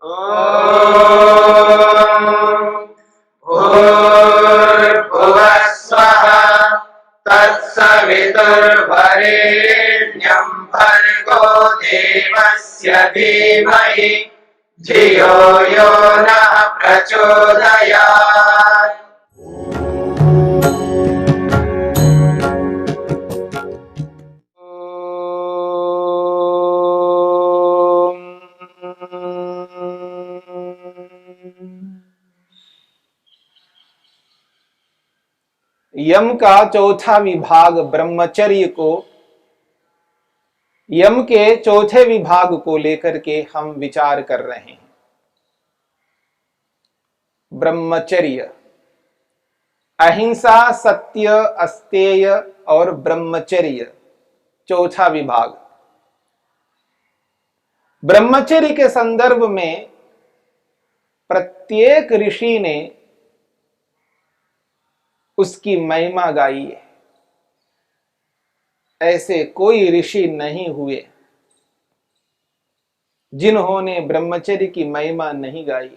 भूर्भुवः स्वः तत्सवितुर्वरेण्यं भर्गो देवस्य धीमहि धियो यो नः प्रचोदयात्। यम का चौथा विभाग ब्रह्मचर्य को, यम के चौथे विभाग को लेकर के हम विचार कर रहे हैं। ब्रह्मचर्य, अहिंसा, सत्य, अस्तेय और ब्रह्मचर्य चौथा विभाग। ब्रह्मचर्य के संदर्भ में प्रत्येक ऋषि ने उसकी महिमा गाई है। ऐसे कोई ऋषि नहीं हुए जिन्होंने ब्रह्मचर्य की महिमा नहीं गाई।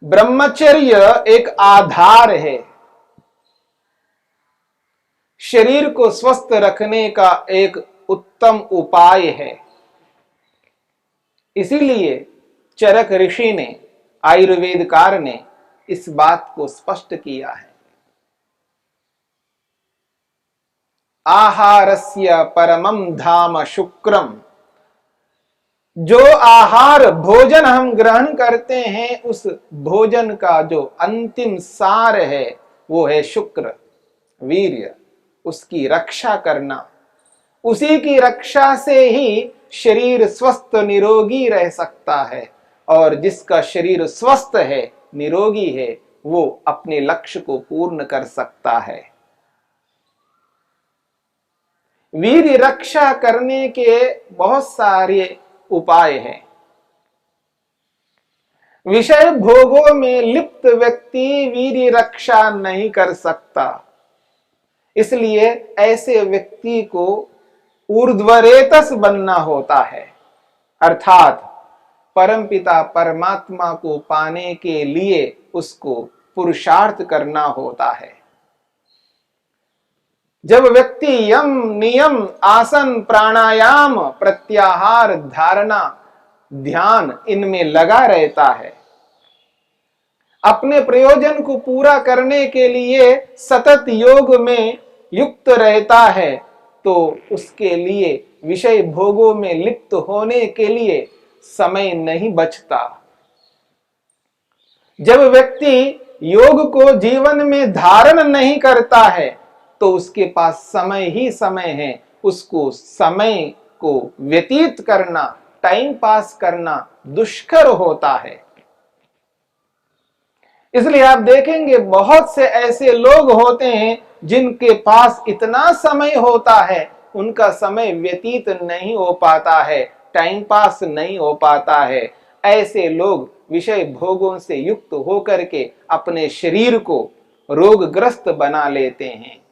ब्रह्मचर्य एक आधार है, शरीर को स्वस्थ रखने का एक उत्तम उपाय है। इसीलिए चरक ऋषि ने, आयुर्वेदकार ने इस बात को स्पष्ट किया है। आहारस्य परमं धाम शुक्रम, जो आहार भोजन हम ग्रहण करते हैं उस भोजन का जो अंतिम सार है वो है शुक्र, वीर्य। उसकी रक्षा करना, उसी की रक्षा से ही शरीर स्वस्थ निरोगी रह सकता है। और जिसका शरीर स्वस्थ है, निरोगी है, वो अपने लक्ष्य को पूर्ण कर सकता है। वीर्य रक्षा करने के बहुत सारे उपाय हैं। विषय भोगों में लिप्त व्यक्ति वीर्य रक्षा नहीं कर सकता। इसलिए ऐसे व्यक्ति को ऊर्ध्वरेतस बनना होता है, अर्थात परमपिता परमात्मा को पाने के लिए उसको पुरुषार्थ करना होता है। जब व्यक्ति यम, नियम, आसन, प्राणायाम, प्रत्याहार, धारणा, ध्यान इनमें लगा रहता है, अपने प्रयोजन को पूरा करने के लिए सतत योग में युक्त रहता है, तो उसके लिए विषय भोगों में लिप्त होने के लिए समय नहीं बचता। जब व्यक्ति योग को जीवन में धारण नहीं करता है तो उसके पास समय ही समय है। उसको समय को व्यतीत करना, टाइम पास करना दुष्कर होता है। इसलिए आप देखेंगे बहुत से ऐसे लोग होते हैं जिनके पास इतना समय होता है, उनका समय व्यतीत नहीं हो पाता है, टाइम पास नहीं हो पाता है। ऐसे लोग विषय भोगों से युक्त होकर के अपने शरीर को रोगग्रस्त बना लेते हैं,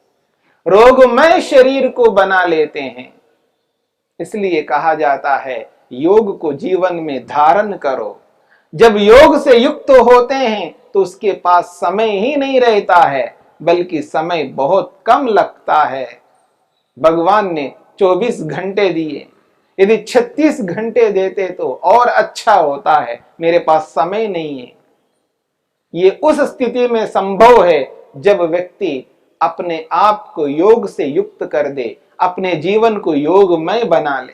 रोगमय शरीर को बना लेते हैं। इसलिए कहा जाता है योग को जीवन में धारण करो। जब योग से युक्त होते हैं तो उसके पास समय ही नहीं रहता है, बल्कि समय बहुत कम लगता है। भगवान ने 24 घंटे दिए, यदि 36 घंटे देते तो और अच्छा होता है, मेरे पास समय नहीं है। ये उस स्थिति में संभव है जब व्यक्ति अपने आप को योग से युक्त कर दे, अपने जीवन को योगमय बना ले।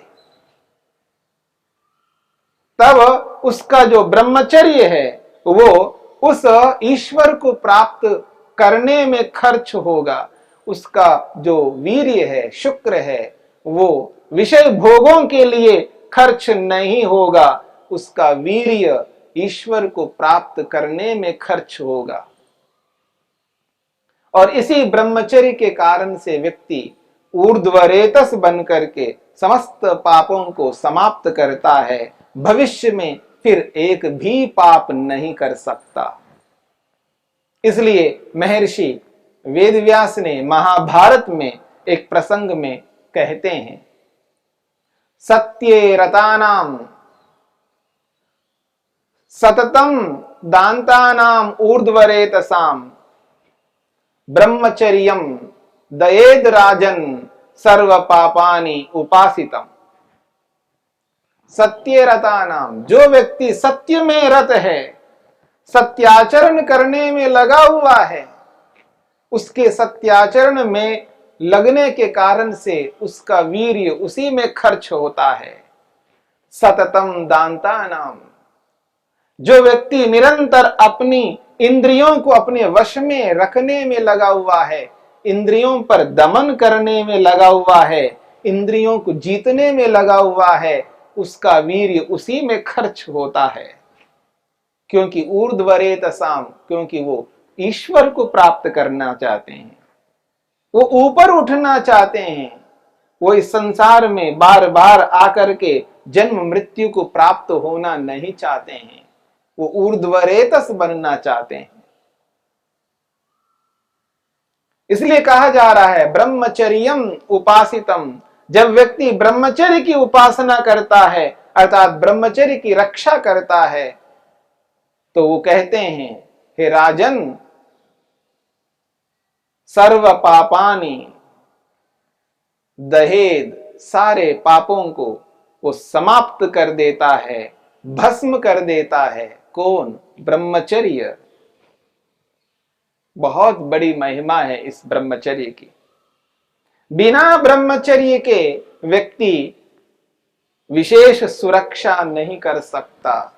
तब उसका जो ब्रह्मचर्य है वो उस ईश्वर को प्राप्त करने में खर्च होगा। उसका जो वीर्य है, शुक्र है, वो विषय भोगों के लिए खर्च नहीं होगा। उसका वीर्य ईश्वर को प्राप्त करने में खर्च होगा। और इसी ब्रह्मचर्य के कारण से व्यक्ति ऊर्ध्वरेतस बन करके समस्त पापों को समाप्त करता है। भविष्य में फिर एक भी पाप नहीं कर सकता। इसलिए महर्षि वेदव्यास ने महाभारत में एक प्रसंग में कहते हैं, सत्ये रतानाम सततम दान्तानाम ऊर्ध्वरेतसाम ब्रह्मचर्यम दयेद राजन सर्व पापानि उपासितम। सत्यरता नाम, जो व्यक्ति सत्य में रत है, सत्याचरण करने में लगा हुआ है, उसके सत्याचरण में लगने के कारण से उसका वीर्य उसी में खर्च होता है। सततम दान्ता नाम, जो व्यक्ति निरंतर अपनी इंद्रियों को अपने वश में रखने में लगा हुआ है, इंद्रियों पर दमन करने में लगा हुआ है, इंद्रियों को जीतने में लगा हुआ है, उसका वीर्य उसी में खर्च होता है। क्योंकि ऊर्ध्वरेतसाम, क्योंकि वो ईश्वर को प्राप्त करना चाहते हैं, वो ऊपर उठना चाहते हैं, वो इस संसार में बार बार आकर के जन्म मृत्यु को प्राप्त होना नहीं चाहते हैं, वो ऊर्ध्वरेतस बनना चाहते हैं। इसलिए कहा जा रहा है ब्रह्मचर्यम उपासितम। जब व्यक्ति ब्रह्मचर्य की उपासना करता है, अर्थात ब्रह्मचर्य की रक्षा करता है, तो वो कहते हैं, हे राजन, सर्व पापानि दहेद, सारे पापों को वो समाप्त कर देता है, भस्म कर देता है। कौन? ब्रह्मचर्य। बहुत बड़ी महिमा है इस ब्रह्मचर्य की। बिना ब्रह्मचर्य के व्यक्ति विशेष सुरक्षा नहीं कर सकता।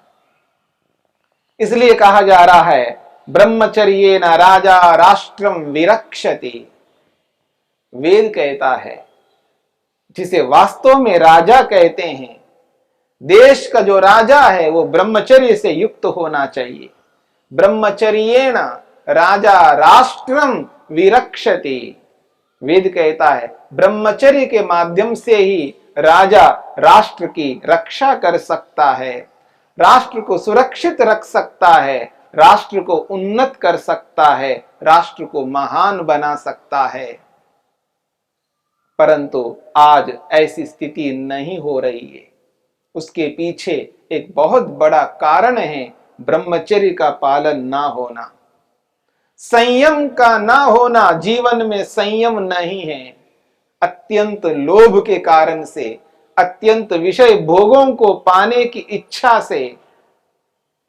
इसलिए कहा जा रहा है ब्रह्मचर्येन राजा राष्ट्रम विरक्षति। वेद कहता है, जिसे वास्तव में राजा कहते हैं, देश का जो राजा है वो ब्रह्मचर्य से युक्त होना चाहिए। ब्रह्मचर्येण राजा राष्ट्रम विरक्षति। वेद कहता है ब्रह्मचर्य के माध्यम से ही राजा राष्ट्र की रक्षा कर सकता है, राष्ट्र को सुरक्षित रख सकता है, राष्ट्र को उन्नत कर सकता है, राष्ट्र को महान बना सकता है। परंतु आज ऐसी स्थिति नहीं हो रही है। उसके पीछे एक बहुत बड़ा कारण है ब्रह्मचर्य का पालन ना होना, संयम का ना होना। जीवन में संयम नहीं है। अत्यंत लोभ के कारण से, अत्यंत विषय भोगों को पाने की इच्छा से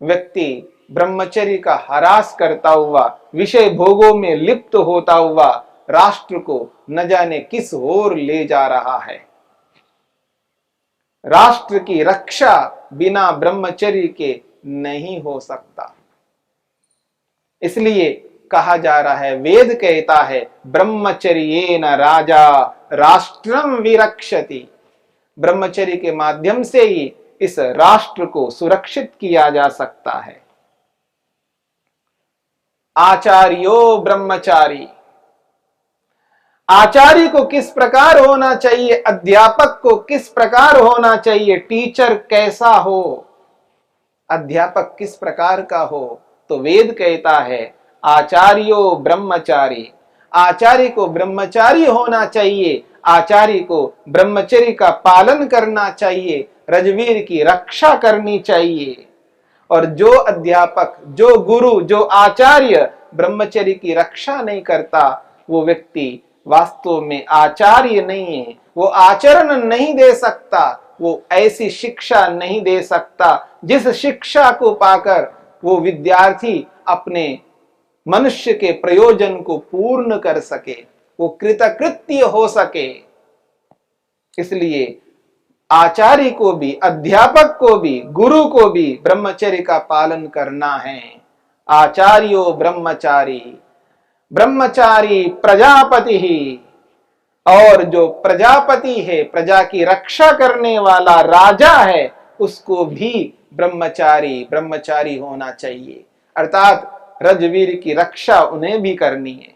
व्यक्ति ब्रह्मचर्य का ह्रास करता हुआ, विषय भोगों में लिप्त होता हुआ राष्ट्र को न जाने किस ओर ले जा रहा है। राष्ट्र की रक्षा बिना ब्रह्मचर्य के नहीं हो सकता। इसलिए कहा जा रहा है, वेद कहता है ब्रह्मचर्येन राजा राष्ट्रम विरक्षति। ब्रह्मचर्य के माध्यम से ही इस राष्ट्र को सुरक्षित किया जा सकता है। आचार्यो ब्रह्मचारी। आचार्य को किस प्रकार होना चाहिए, अध्यापक को किस प्रकार होना चाहिए, टीचर कैसा हो, अध्यापक किस प्रकार का हो, तो वेद कहता है आचार्यो ब्रह्मचारी। आचार्य को ब्रह्मचारी होना चाहिए, आचार्य को ब्रह्मचर्य का पालन करना चाहिए, रजवीर की रक्षा करनी चाहिए। और जो अध्यापक, जो गुरु, जो आचार्य ब्रह्मचर्य की रक्षा नहीं करता, वो व्यक्ति वास्तव में आचार्य नहीं है। वो आचरण नहीं दे सकता, वो ऐसी शिक्षा नहीं दे सकता जिस शिक्षा को पाकर वो विद्यार्थी अपने मनुष्य के प्रयोजन को पूर्ण कर सके, वो कृतकृत्य हो सके। इसलिए आचार्य को भी, अध्यापक को भी, गुरु को भी ब्रह्मचर्य का पालन करना है। आचार्यो ब्रह्मचारी। ब्रह्मचारी प्रजापति ही, और जो प्रजापति है, प्रजा की रक्षा करने वाला राजा है, उसको भी ब्रह्मचारी होना चाहिए। अर्थात रजवीर की रक्षा उन्हें भी करनी है।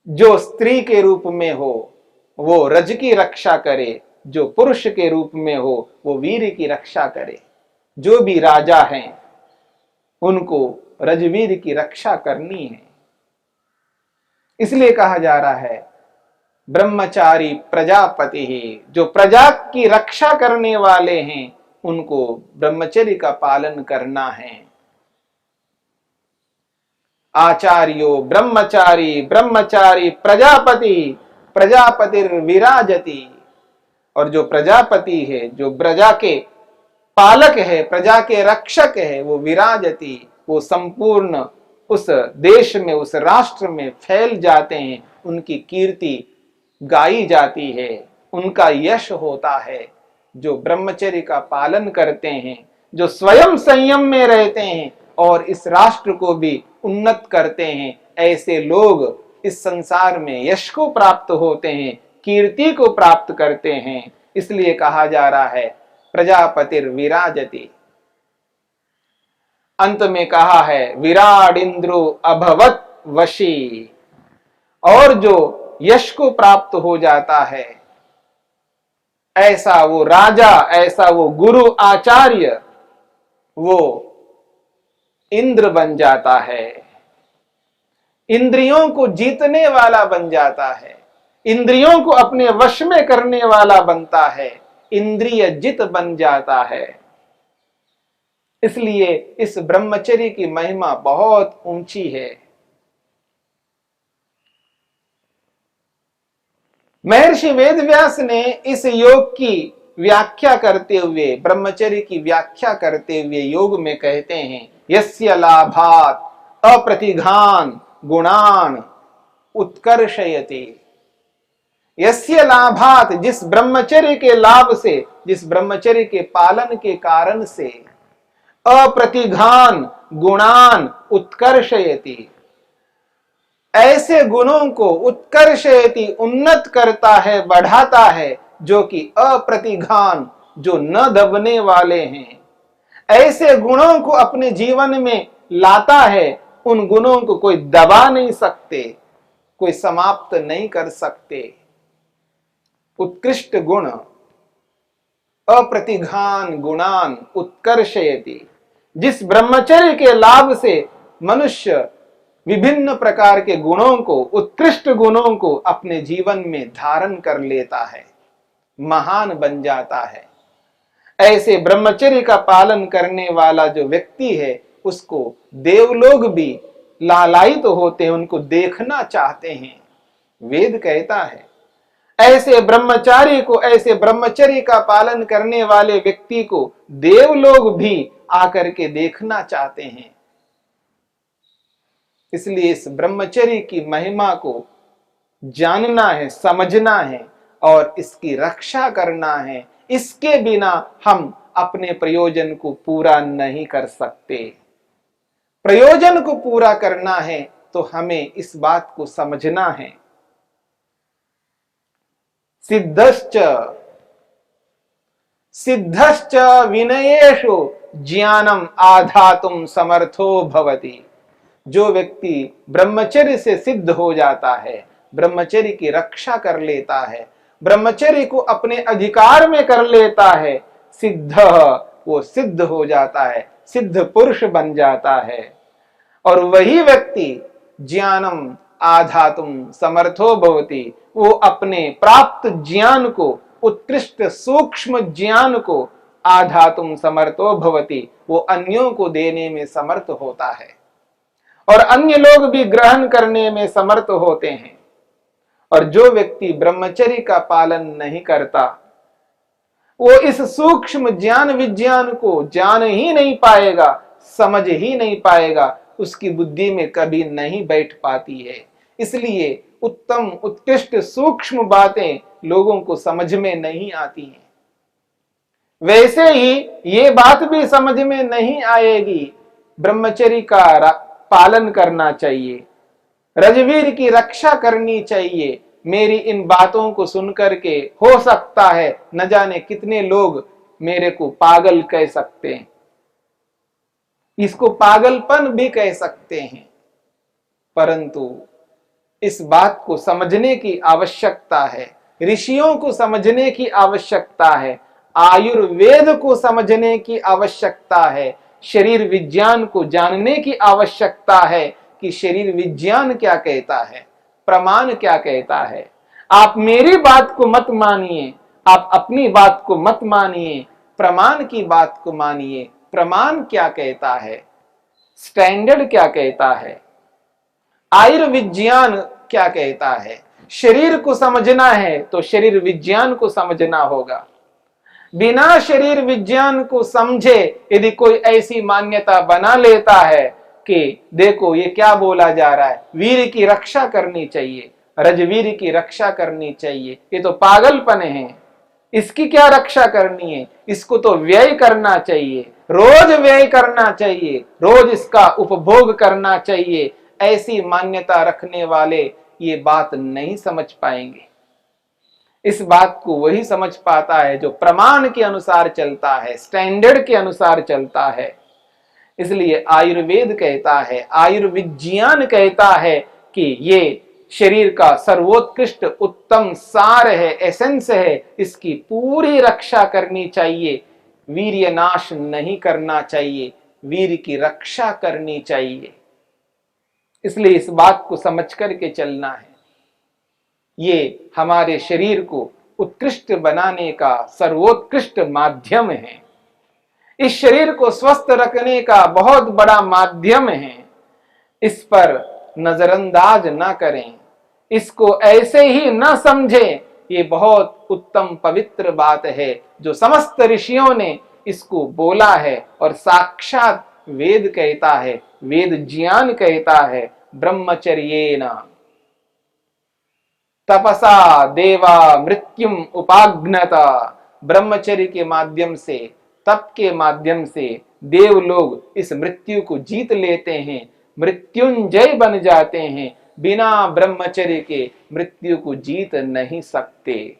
जो स्त्री के रूप में हो वो रज की रक्षा करे, जो पुरुष के रूप में हो वो वीर की रक्षा करे। जो भी राजा हैं उनको रजवीर की रक्षा करनी है। इसलिए कहा जा रहा है ब्रह्मचारी प्रजापति ही, जो प्रजा की रक्षा करने वाले हैं उनको ब्रह्मचर्य का पालन करना है। आचार्यो ब्रह्मचारी ब्रह्मचारी प्रजापति प्रजापतिर्विराजति। और जो प्रजापति है, जो प्रजा के पालक है, प्रजा के रक्षक है, वो विराजति, वो संपूर्ण उस देश में, उस राष्ट्र में फैल जाते हैं, उनकी कीर्ति गाई जाती है, उनका यश होता है। जो ब्रह्मचर्य का पालन करते हैं, जो स्वयं संयम में रहते हैं और इस राष्ट्र को भी उन्नत करते हैं, ऐसे लोग इस संसार में यश को प्राप्त होते हैं, कीर्ति को प्राप्त करते हैं। इसलिए कहा जा रहा है प्रजापतिर विराजति। अंत में कहा है विराट इंद्रो अभवत वशी। और जो यश को प्राप्त हो जाता है, ऐसा वो राजा, ऐसा वो गुरु आचार्य, वो इंद्र बन जाता है, इंद्रियों को जीतने वाला बन जाता है, इंद्रियों को अपने वश में करने वाला बनता है, इंद्रिय जित बन जाता है। इसलिए इस ब्रह्मचर्य की महिमा बहुत ऊंची है। महर्षि वेदव्यास ने इस योग की व्याख्या करते हुए, ब्रह्मचर्य की व्याख्या करते हुए योग में कहते हैं यस्य लाभात अप्रतिघान गुणान उत्कर्षयति। यस्य लाभात, जिस ब्रह्मचर्य के लाभ से, जिस ब्रह्मचर्य के पालन के कारण से, अप्रतिघान गुणान उत्कर्षयति, ऐसे गुणों को उत्कर्षयति उन्नत करता है, बढ़ाता है, जो कि अप्रतिघान, जो न दबने वाले हैं, ऐसे गुणों को अपने जीवन में लाता है। उन गुणों को कोई दबा नहीं सकते, कोई समाप्त नहीं कर सकते। उत्कृष्ट गुण, अप्रतिघान गुणान उत्कर्षयति। जिस ब्रह्मचर्य के लाभ से मनुष्य विभिन्न प्रकार के गुणों को, उत्कृष्ट गुणों को अपने जीवन में धारण कर लेता है, महान बन जाता है। ऐसे ब्रह्मचर्य का पालन करने वाला जो व्यक्ति है, उसको देवलोग भी लालायित होते हैं, उनको देखना चाहते हैं। वेद कहता है ऐसे ब्रह्मचारी को, ऐसे ब्रह्मचर्य का पालन करने वाले व्यक्ति को देवलोग भी आकर के देखना चाहते हैं। इसलिए इस ब्रह्मचर्य की महिमा को जानना है, समझना है और इसकी रक्षा करना है। इसके बिना हम अपने प्रयोजन को पूरा नहीं कर सकते। प्रयोजन को पूरा करना है तो हमें इस बात को समझना है। सिद्धश्च विनयेषु ज्ञानम आधातुम समर्थो भवति। जो व्यक्ति ब्रह्मचर्य से सिद्ध हो जाता है, ब्रह्मचर्य की रक्षा कर लेता है, ब्रह्मचर्य को अपने अधिकार में कर लेता है, सिद्ध, वो सिद्ध हो जाता है, सिद्ध पुरुष बन जाता है। और वही व्यक्ति ज्ञानम आधातुम समर्थो भवति, वो अपने प्राप्त ज्ञान को, उत्कृष्ट सूक्ष्म ज्ञान को आधातुम समर्थो भवति, वो अन्यों को देने में समर्थ होता है और अन्य लोग भी ग्रहण करने में समर्थ होते हैं। और जो व्यक्ति ब्रह्मचर्य का पालन नहीं करता, वो इस सूक्ष्म ज्ञान विज्ञान को जान ही नहीं पाएगा, समझ ही नहीं पाएगा, उसकी बुद्धि में कभी नहीं बैठ पाती है। इसलिए उत्तम उत्कृष्ट सूक्ष्म बातें लोगों को समझ में नहीं आती हैं। वैसे ही ये बात भी समझ में नहीं आएगी, ब्रह्मचर्य का पालन करना चाहिए, रजवीर की रक्षा करनी चाहिए। मेरी इन बातों को सुनकर के हो सकता है न जाने कितने लोग मेरे को पागल कह सकते हैं, इसको पागलपन भी कह सकते हैं, परंतु इस बात को समझने की आवश्यकता है, ऋषियों को समझने की आवश्यकता है, आयुर्वेद को समझने की आवश्यकता है, शरीर विज्ञान को जानने की आवश्यकता है कि शरीर विज्ञान क्या कहता है, प्रमाण क्या कहता है। आप मेरी बात को मत मानिए, आप अपनी बात को मत मानिए, प्रमाण की बात को मानिए। प्रमाण क्या कहता है, स्टैंडर्ड क्या कहता है, आयुर्विज्ञान क्या कहता है। शरीर को समझना है तो शरीर विज्ञान को समझना होगा। बिना शरीर विज्ञान को समझे यदि कोई ऐसी मान्यता बना लेता है कि देखो ये क्या बोला जा रहा है, वीर की रक्षा करनी चाहिए, रजवीर की रक्षा करनी चाहिए, ये तो पागलपन है। इसकी क्या रक्षा करनी है, इसको तो व्यय करना चाहिए, रोज व्यय करना चाहिए, रोज इसका उपभोग करना चाहिए। ऐसी मान्यता रखने वाले ये बात नहीं समझ पाएंगे। इस बात को वही समझ पाता है जो प्रमाण के अनुसार चलता है, स्टैंडर्ड के अनुसार चलता है। इसलिए आयुर्वेद कहता है, आयुर्विज्ञान कहता है कि ये शरीर का सर्वोत्कृष्ट उत्तम सार है, एसेंस है, इसकी पूरी रक्षा करनी चाहिए, वीर्य नाश नहीं करना चाहिए, वीर की रक्षा करनी चाहिए। इसलिए इस बात को समझ करके चलना है। ये हमारे शरीर को उत्कृष्ट बनाने का सर्वोत्कृष्ट माध्यम है, इस शरीर को स्वस्थ रखने का बहुत बड़ा माध्यम है। इस पर नजरअंदाज ना करें, इसको ऐसे ही ना समझें। ये बहुत उत्तम पवित्र बात है जो समस्त ऋषियों ने इसको बोला है और साक्षात वेद कहता है, वेद ज्ञान कहता है, ब्रह्मचर्येन तपसा देवा मृत्युम उपाग्नता। ब्रह्मचर्य के माध्यम से, तप के माध्यम से देव लोग इस मृत्यु को जीत लेते हैं, मृत्युंजय बन जाते हैं। बिना ब्रह्मचर्य के मृत्यु को जीत नहीं सकते।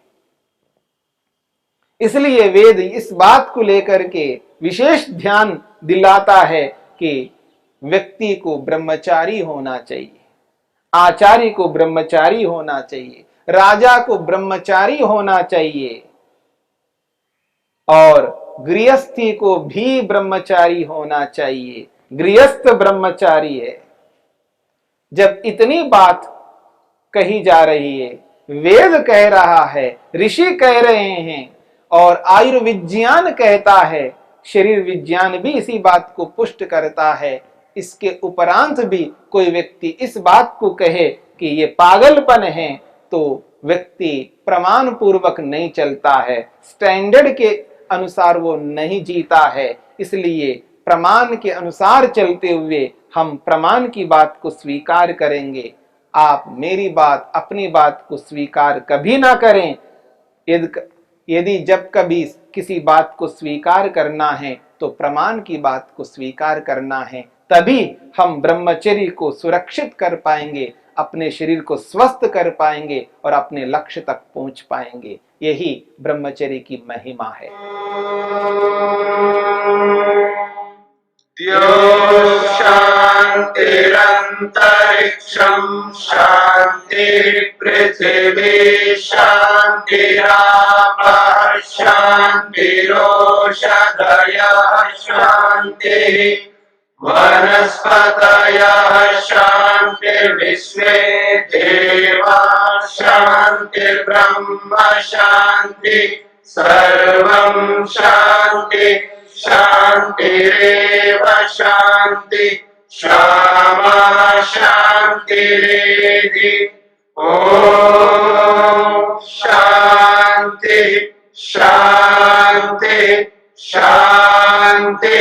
इसलिए वेद इस बात को लेकर के विशेष ध्यान दिलाता है कि व्यक्ति को ब्रह्मचारी होना चाहिए, आचार्य को ब्रह्मचारी होना चाहिए, राजा को ब्रह्मचारी होना चाहिए और गृहस्थी को भी ब्रह्मचारी होना चाहिए। गृहस्थ ब्रह्मचारी है। जब इतनी बात कही जा रही है, वेद कह रहा है, ऋषि कह रहे हैं और आयुर्विज्ञान कहता है, शरीर विज्ञान भी इसी बात को पुष्ट करता है, इसके उपरांत भी कोई व्यक्ति इस बात को कहे कि ये पागलपन है, तो व्यक्ति प्रमाण पूर्वक नहीं चलता है, स्टैंडर्ड के अनुसार वो नहीं जीता है। इसलिए प्रमाण के अनुसार चलते हुए हम प्रमाण की बात को स्वीकार करेंगे। आप मेरी बात, अपनी बात को स्वीकार कभी ना करें। यदि जब कभी किसी बात को स्वीकार करना है तो प्रमाण की बात को स्वीकार करना है, तभी हम ब्रह्मचर्य को सुरक्षित कर पाएंगे, अपने शरीर को स्वस्थ कर पाएंगे और अपने लक्ष्य तक पहुंच पाएंगे। यही ब्रह्मचर्य की महिमा है। शांतिरंतरिक्षं शांति पृथिवी शांतिरापः शांतिरोषधयः शांतिः वनस्पतयः शांतिर्विश्वे देवाः शांतिर्ब्रह्म शांति सर्वं शांति शांतिरेव शांति क्षमा शांतिरेधि। ओम शांति शांति शांति।